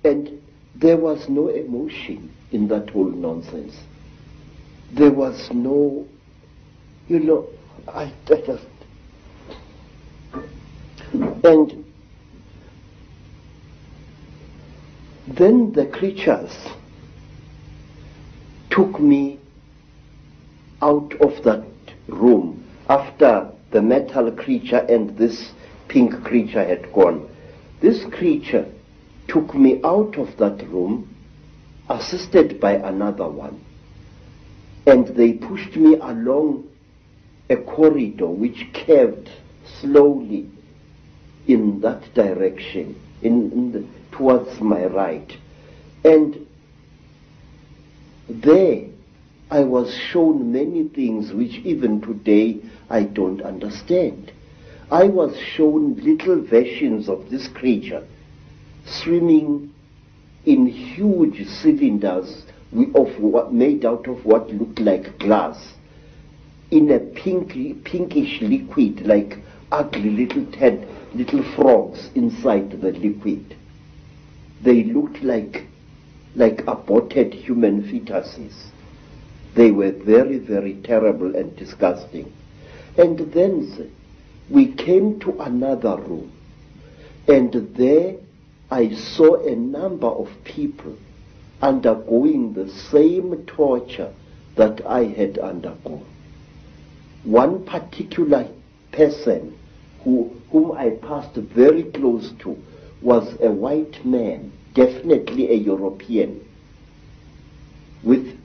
And there was no emotion in that whole nonsense. There was no, I just... And then the creatures took me out of that room after the metal creature and this pink creature had gone. This creature took me out of that room, assisted by another one, and they pushed me along a corridor which curved slowly in that direction, towards my right. And there I was shown many things which even today I don't understand. I was shown little versions of this creature swimming in huge cylinders made out of what looked like glass, in a pinkish liquid, like ugly little frogs inside the liquid. They looked like aborted human fetuses. They were very, very terrible and disgusting. And then we came to another room, and there I saw a number of people undergoing the same torture that I had undergone. One particular person whom I passed very close to was a white man, definitely a European, with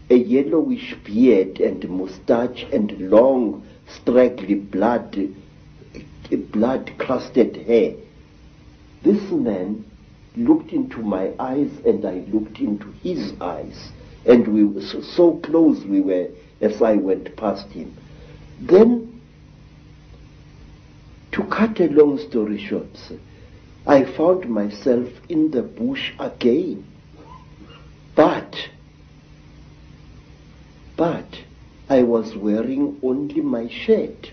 a yellowish beard and moustache and long, straggly blood-crusted hair. This man looked into my eyes and I looked into his eyes, and we were so close we were as I went past him. Then, to cut a long story short, I found myself in the bush again. But I was wearing only my shirt.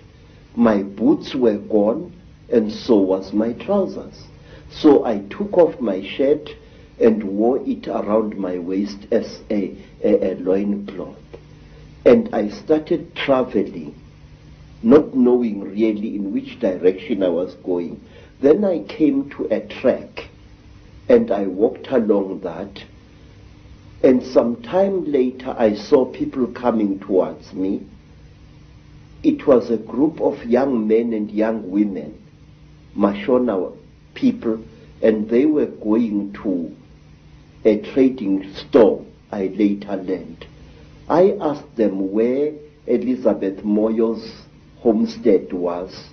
My boots were gone, and so was my trousers. So I took off my shirt and wore it around my waist as a loincloth. And I started traveling, not knowing really in which direction I was going. Then I came to a track, and I walked along that. And some time later, I saw people coming towards me. It was a group of young men and young women, Mashona people, and they were going to a trading store, I later learned. I asked them where Elizabeth Moyo's homestead was,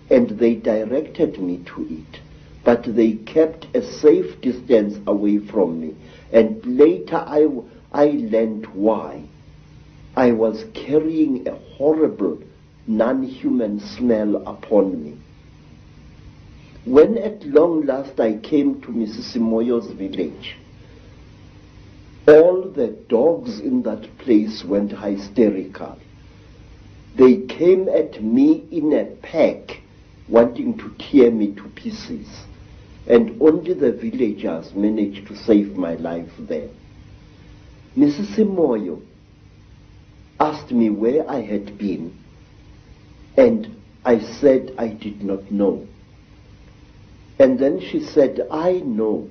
and they directed me to it. But they kept a safe distance away from me. And later I learned why. I was carrying a horrible, non-human smell upon me. When at long last I came to Mrs. Moyo's village, all the dogs in that place went hysterical. They came at me in a pack, wanting to tear me to pieces. And only the villagers managed to save my life there. Mrs. Moyo asked me where I had been, and I said I did not know. And then she said, I know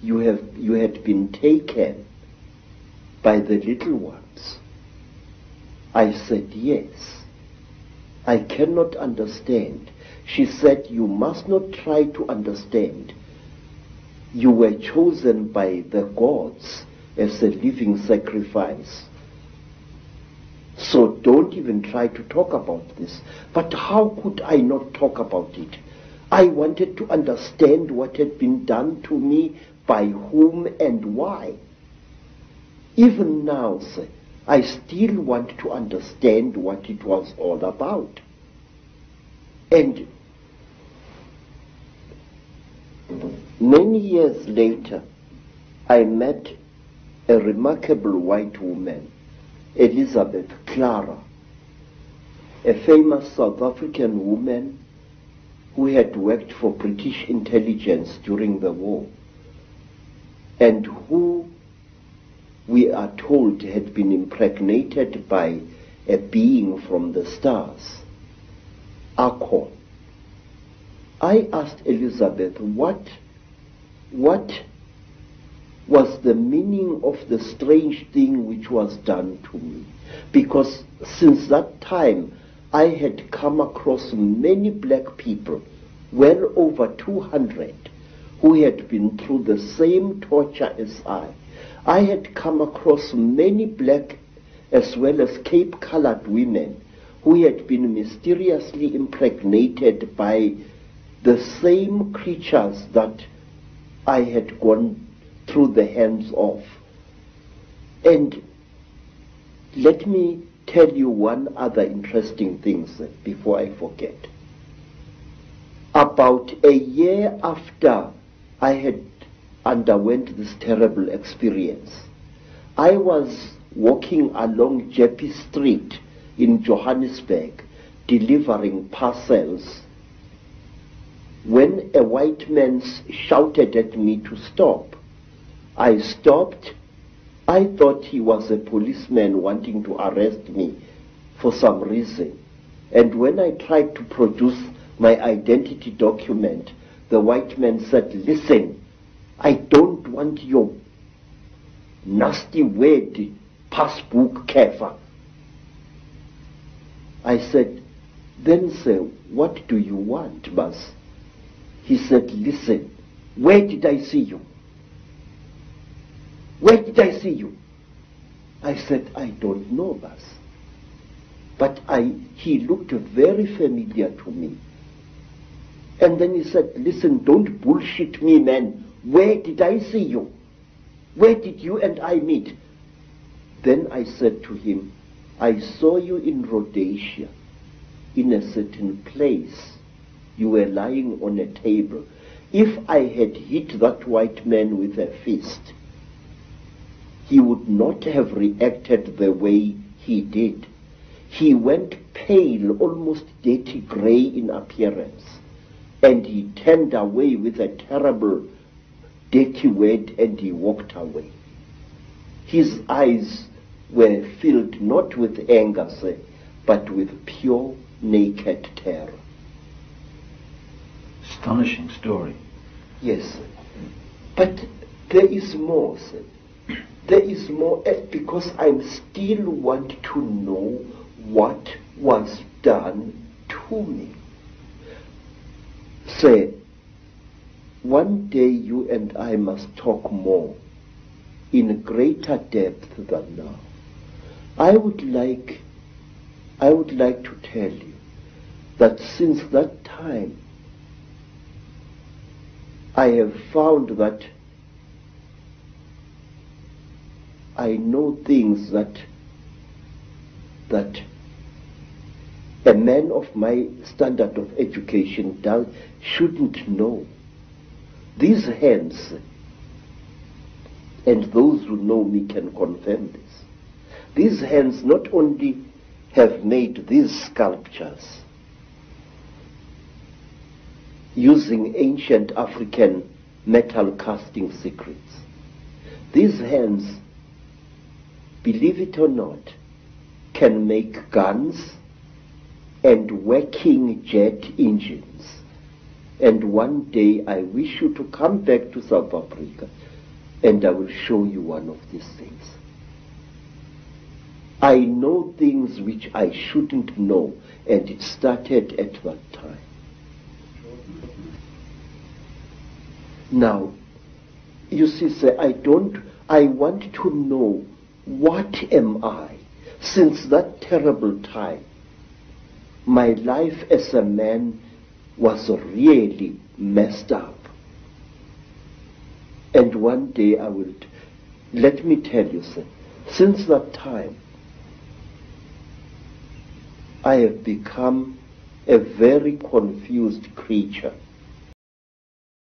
you had been taken by the little ones. I said, yes. I cannot understand. She said, you must not try to understand. You were chosen by the gods as a living sacrifice. So don't even try to talk about this. But how could I not talk about it? I wanted to understand what had been done to me, by whom and why. Even now, sir, I still want to understand what it was all about. And many years later, I met a remarkable white woman, Elizabeth Clara, a famous South African woman who had worked for British intelligence during the war. and who we are told had been impregnated by a being from the stars, Akon. I asked Elizabeth what was the meaning of the strange thing which was done to me, because since that time I had come across many black people, well over 200, who had been through the same torture as I. I had come across many black as well as Cape-colored women who had been mysteriously impregnated by the same creatures that I had gone through the hands of. And let me tell you one other interesting thing before I forget. About a year after I had underwent this terrible experience, I was walking along Jeppe Street in Johannesburg delivering parcels when a white man shouted at me to stop. I stopped. I thought he was a policeman wanting to arrest me for some reason. And when I tried to produce my identity document, the white man said, "Listen, I don't want your nasty word, passbook kefa." I said, "Then sir, what do you want, boss?" He said, "Listen, where did I see you? Where did I see you?" I said, "I don't know, boss." But he looked very familiar to me. And then he said, "Listen, don't bullshit me, man. Where did I see you? Where did you and I meet?" Then I said to him, "I saw you in Rhodesia, in a certain place. You were lying on a table. If I had hit that white man with a fist, he would not have reacted the way he did. He went pale, almost dirty gray in appearance, and he turned away with a terrible, dirty word, and he walked away. His eyes were filled not with anger, sir, but with pure, naked terror." Astonishing story. Yes, sir. But there is more, sir. There is more, because I still want to know what was done to me. Sir, one day you and I must talk more in greater depth than now. I would like to tell you that since that time I have found that I know things that a man of my standard of education shouldn't know. These hands, and those who know me can confirm this, these hands not only have made these sculptures using ancient African metal casting secrets. These hands, believe it or not, can make guns and working jet engines. And one day I wish you to come back to South Africa and I will show you one of these things. I know things which I shouldn't know, and it started at that time. Now, you see, sir, I want to know, what am I? Since that terrible time, my life as a man was really messed up. And one day let me tell you, sir, since that time, I have become a very confused creature.